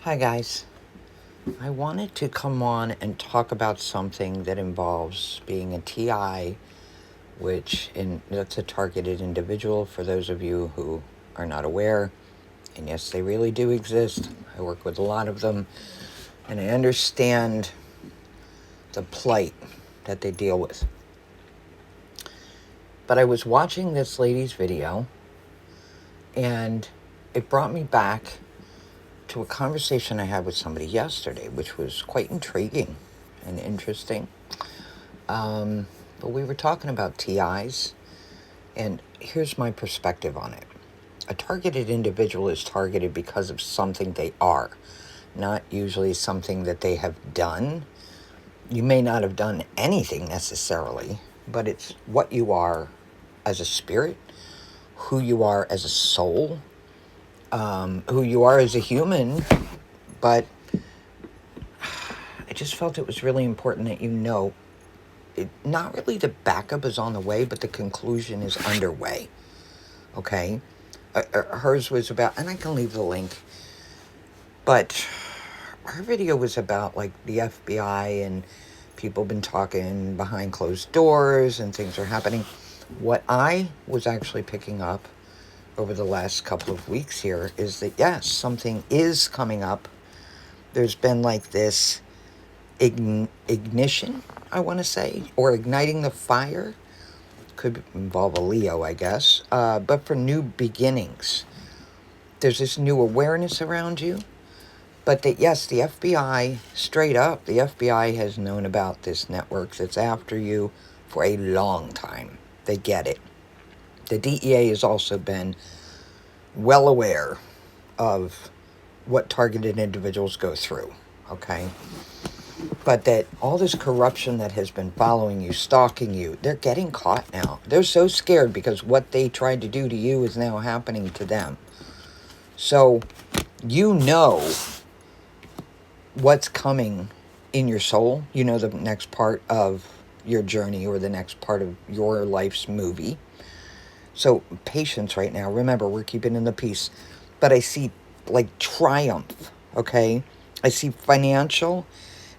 Hi guys. I wanted to come on and talk about something that involves being a TI, that's a targeted individual for those of you who are not aware. And yes, they really do exist. I work with a lot of them, and I understand the plight that they deal with. But I was watching this lady's video, and it brought me back to a conversation I had with somebody yesterday, which was quite intriguing and interesting. But we were talking about TIs, and here's my perspective on it. A targeted individual is targeted because of something they are, not usually something that they have done. You may not have done anything necessarily, but it's what you are as a spirit, who you are as a soul, who you are as a human. But I just felt it was really important that you know, not really the backup is on the way, but the conclusion is underway. Okay? Hers was about, and I can leave the link, but her video was about like the FBI and people been talking behind closed doors and things are happening. What I was actually picking up over the last couple of weeks here is that yes, something is coming up. There's been like this ignition, I want to say, or igniting the fire. Could involve a Leo, I guess, but for new beginnings. There's this new awareness around you, but that yes, the FBI, straight up, the FBI has known about this network that's after you for a long time. They get it. The DEA has also been well aware of what targeted individuals go through, okay? But that all this corruption that has been following you, stalking you, they're getting caught now. They're so scared because what they tried to do to you is now happening to them. So you know what's coming in your soul. You know the next part of your journey or the next part of your life's movie. So patience right now. Remember, we're keeping in the peace. But I see like triumph, okay? I see financial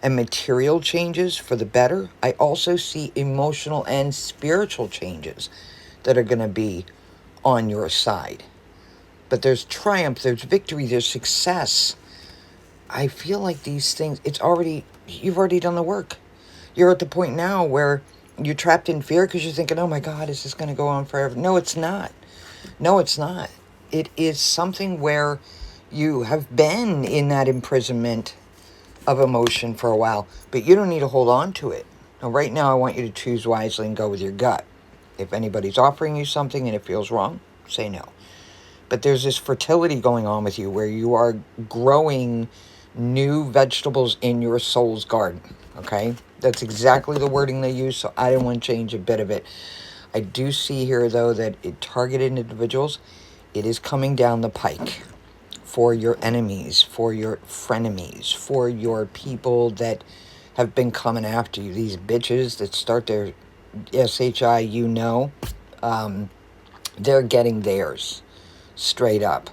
and material changes for the better. I also see emotional and spiritual changes that are going to be on your side. But there's triumph, there's victory, there's success. I feel like these things, you've already done the work. You're at the point now where you're trapped in fear because you're thinking, oh my God, is this going to go on forever? No, it's not. No, it's not. It is something where you have been in that imprisonment of emotion for a while, but you don't need to hold on to it. Now, right now, I want you to choose wisely and go with your gut. If anybody's offering you something and it feels wrong, say no. But there's this fertility going on with you where you are growing new vegetables in your soul's garden, okay? That's exactly the wording they use, so I didn't want to change a bit of it. I do see here, though, that targeted individuals, it is coming down the pike for your enemies, for your frenemies, for your people that have been coming after you. These bitches that start their SHI, they're getting theirs straight up.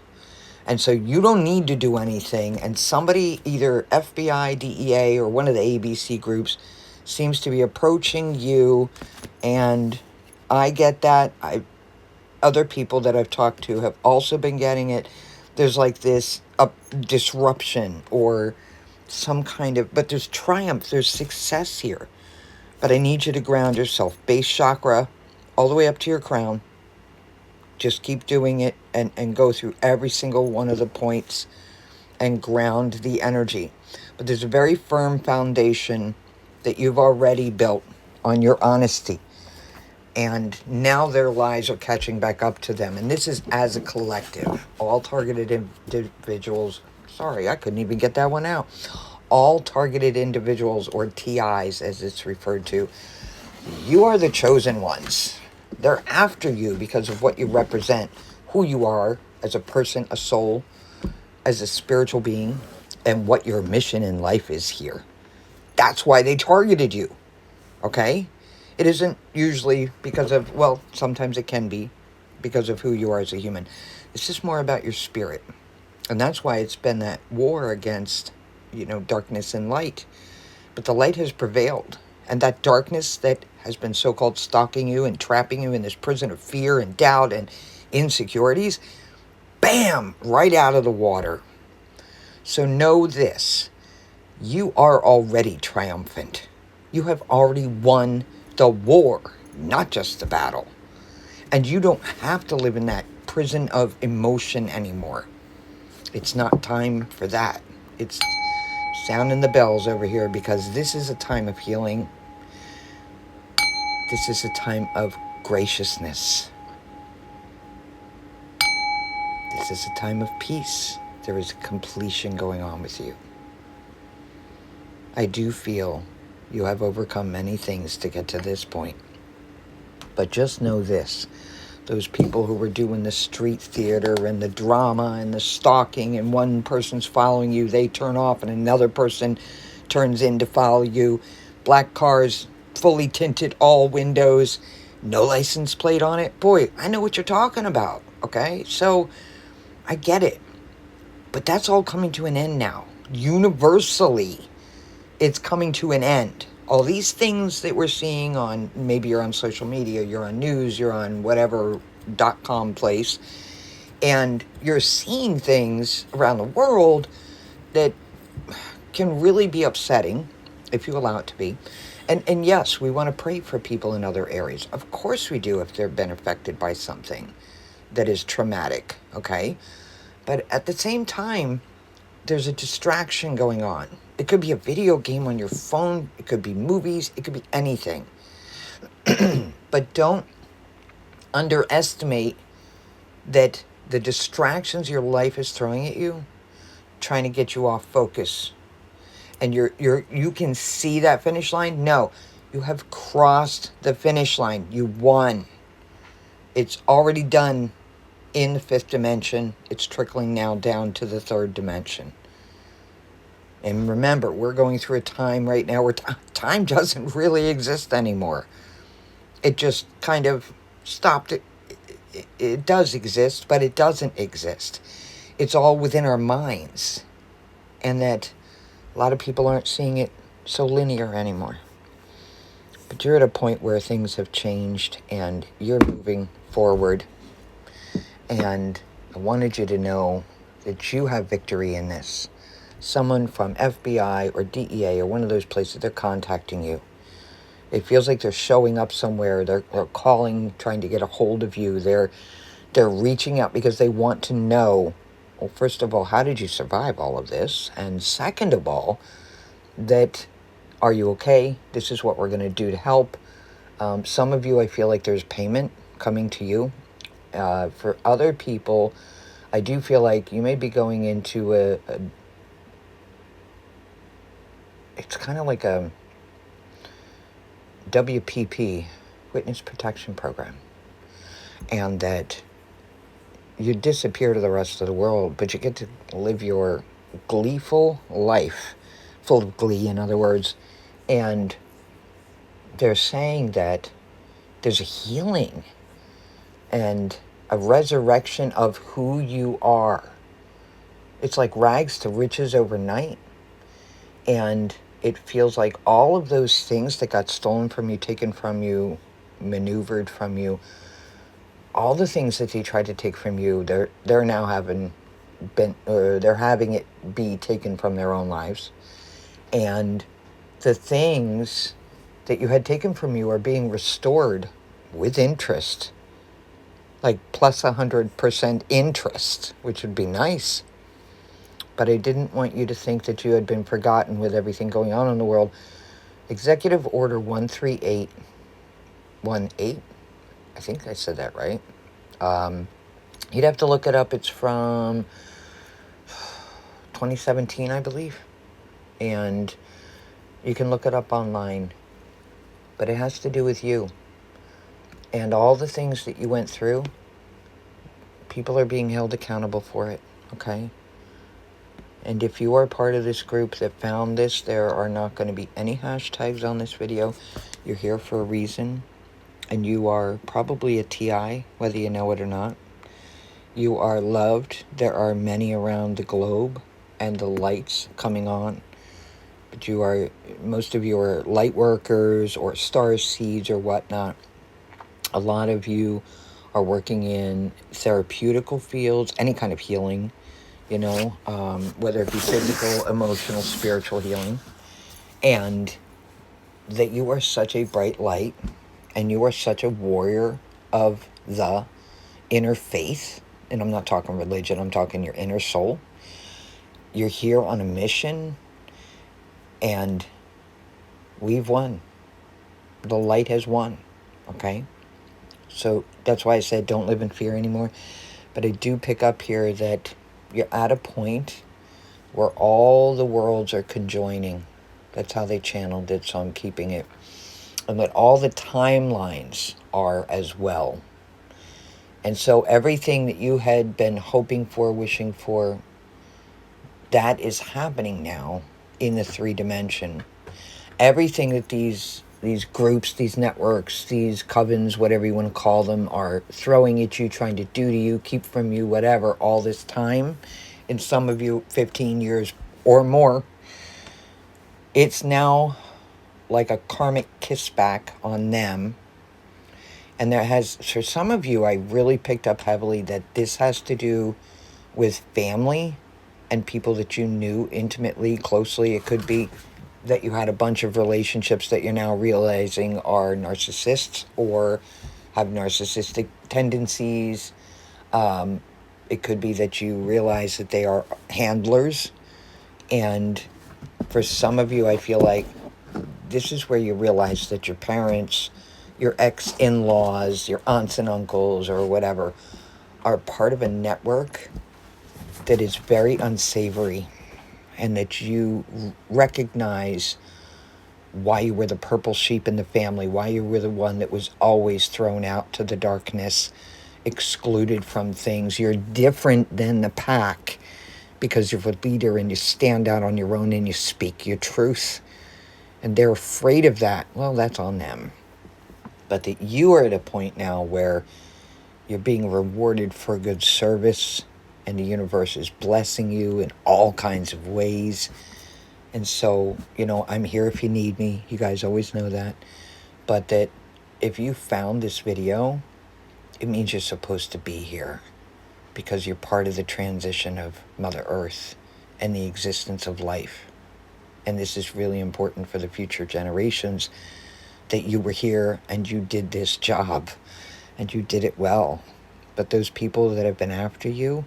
And so you don't need to do anything. And somebody, either FBI, DEA, or one of the ABC groups, seems to be approaching you. And I get that. Other people that I've talked to have also been getting it. There's like this disruption or some kind of, but there's triumph, there's success here. But I need you to ground yourself. Base chakra, all the way up to your crown. Just keep doing it and go through every single one of the points and ground the energy. But there's a very firm foundation that you've already built on your honesty. And now their lies are catching back up to them. And this is as a collective. All targeted individuals. Sorry, I couldn't even get that one out. All targeted individuals, or TIs as it's referred to, you are the chosen ones. They're after you because of what you represent, who you are as a person, a soul, as a spiritual being, and what your mission in life is here. That's why they targeted you. Okay? It isn't usually because of, well, sometimes it can be because of who you are as a human. It's just more about your spirit. And that's why it's been that war against, darkness and light. But the light has prevailed. And that darkness that has been so-called stalking you and trapping you in this prison of fear and doubt and insecurities, bam, right out of the water. So know this. You are already triumphant. You have already won the war, not just the battle. And you don't have to live in that prison of emotion anymore. It's not time for that. It's sounding the bells over here, because this is a time of healing. This is a time of graciousness. This is a time of peace. There is a completion going on with you. I do feel you have overcome many things to get to this point. But just know this. Those people who were doing the street theater and the drama and the stalking, and one person's following you, they turn off and another person turns in to follow you. Black cars, fully tinted, all windows, no license plate on it. Boy, I know what you're talking about, okay? So I get it. But that's all coming to an end now. Universally, it's coming to an end. All these things that we're seeing on, maybe you're on social media, you're on news, you're on whatever .com place, and you're seeing things around the world that can really be upsetting, if you allow it to be. And yes, we want to pray for people in other areas. Of course we do, if they've been affected by something that is traumatic, okay? But at the same time, there's a distraction going on. It could be a video game on your phone. It could be movies. It could be anything. But don't underestimate that the distractions your life is throwing at you, trying to get you off focus. And you can see that finish line. No, you have crossed the finish line. You won. It's already done in the 5th dimension. It's trickling now down to the 3rd dimension. And remember, we're going through a time right now where time doesn't really exist anymore. It just kind of stopped. It does exist, but it doesn't exist. It's all within our minds. And that a lot of people aren't seeing it so linear anymore. But you're at a point where things have changed and you're moving forward. And I wanted you to know that you have victory in this. Someone from FBI or DEA or one of those places, they're contacting you. It feels like they're showing up somewhere. They're calling, trying to get a hold of you. They're reaching out because they want to know, well, first of all, how did you survive all of this? And second of all, that, are you okay? This is what we're going to do to help. Some of you, I feel like there's payment coming to you. For other people, I do feel like you may be going into it's kind of like a WPP, Witness Protection Program. And that you disappear to the rest of the world, but you get to live your gleeful life, full of glee, in other words. And they're saying that there's a healing and a resurrection of who you are. It's like rags to riches overnight. And it feels like all of those things that got stolen from you, taken from you, maneuvered from you, all the things that they tried to take from you, they're now having it be taken from their own lives. And the things that you had taken from you are being restored with interest, like plus 100% interest, which would be nice. But I didn't want you to think that you had been forgotten with everything going on in the world. Executive Order 13818, I think I said that right. You'd have to look it up. It's from 2017, I believe. And you can look it up online. But it has to do with you. And all the things that you went through, people are being held accountable for it, okay? And if you are part of this group that found this, there are not going to be any hashtags on this video. You're here for a reason. And you are probably a TI, whether you know it or not. You are loved. There are many around the globe, and the lights coming on. But most of you are light workers or star seeds or whatnot. A lot of you are working in therapeutical fields, any kind of healing, whether it be physical, emotional, spiritual healing. And that you are such a bright light, and you are such a warrior of the inner faith. And I'm not talking religion, I'm talking your inner soul. You're here on a mission, and we've won. The light has won, okay? So that's why I said don't live in fear anymore. But I do pick up here that you're at a point where all the worlds are conjoining. That's how they channeled it, so I'm keeping it. And that all the timelines are as well. And so everything that you had been hoping for, wishing for, that is happening now in the 3D. Everything that these groups, these networks, these covens, whatever you want to call them, are throwing at you, trying to do to you, keep from you, whatever, all this time, in some of you 15 years or more, it's now like a karmic kiss back on them. And for some of you, I really picked up heavily that this has to do with family and people that you knew intimately, closely. It could be that you had a bunch of relationships that you're now realizing are narcissists or have narcissistic tendencies. It could be that you realize that they are handlers. And for some of you, I feel like this is where you realize that your parents, your ex-in-laws, your aunts and uncles or whatever are part of a network that is very unsavory, and that you recognize why you were the purple sheep in the family, why you were the one that was always thrown out to the darkness, excluded from things. You're different than the pack because you're a leader and you stand out on your own and you speak your truth. And they're afraid of that. Well, that's on them. But that you are at a point now where you're being rewarded for good service, and the universe is blessing you in all kinds of ways. And so, I'm here if you need me. You guys always know that. But that if you found this video, it means you're supposed to be here, because you're part of the transition of Mother Earth and the existence of life. And this is really important for the future generations, that you were here and you did this job and you did it well. But those people that have been after you,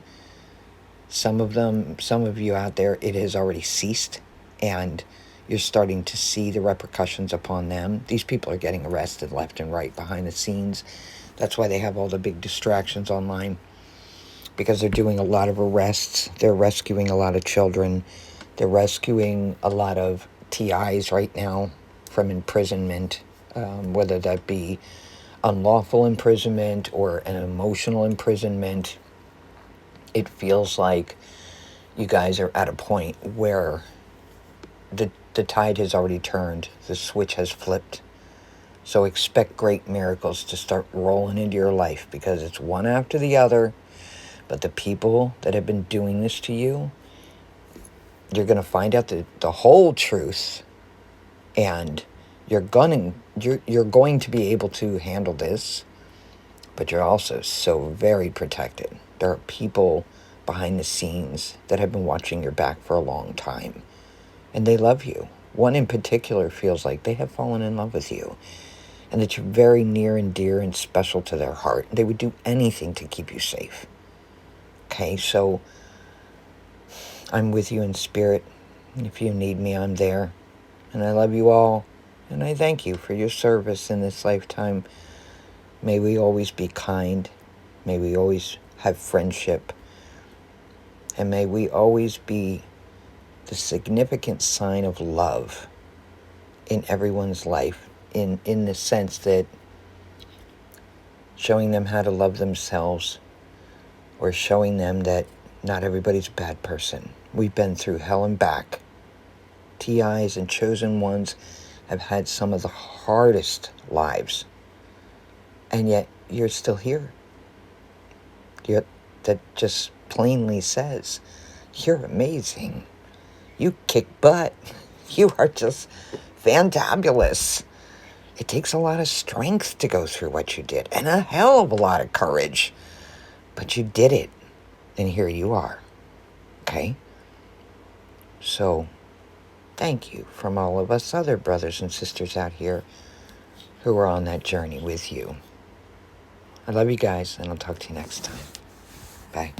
some of you out there, it has already ceased, and you're starting to see the repercussions upon them. These people are getting arrested left and right behind the scenes. That's why they have all the big distractions online, because they're doing a lot of arrests. They're rescuing a lot of children. They're rescuing a lot of TIs right now from imprisonment, whether that be unlawful imprisonment or an emotional imprisonment. It feels like you guys are at a point where the tide has already turned. The switch has flipped. So expect great miracles to start rolling into your life, because it's one after the other. But the people that have been doing this to you, you're going to find out the whole truth, and you're going to be able to handle this, but you're also so very protected. There are people behind the scenes that have been watching your back for a long time, and they love you. One in particular feels like they have fallen in love with you, and that you're very near and dear and special to their heart. They would do anything to keep you safe. Okay, so I'm with you in spirit. If you need me, I'm there. And I love you all, and I thank you for your service in this lifetime. May we always be kind. May we always have friendship. And may we always be the significant sign of love in everyone's life, in the sense that showing them how to love themselves, or showing them that not everybody's a bad person. We've been through hell and back. TIs and chosen ones have had some of the hardest lives, and yet you're still here. that just plainly says, you're amazing. You kick butt. You are just fantabulous. It takes a lot of strength to go through what you did and a hell of a lot of courage. But you did it. And here you are. Okay? So, thank you from all of us other brothers and sisters out here who are on that journey with you. I love you guys, and I'll talk to you next time. Bye.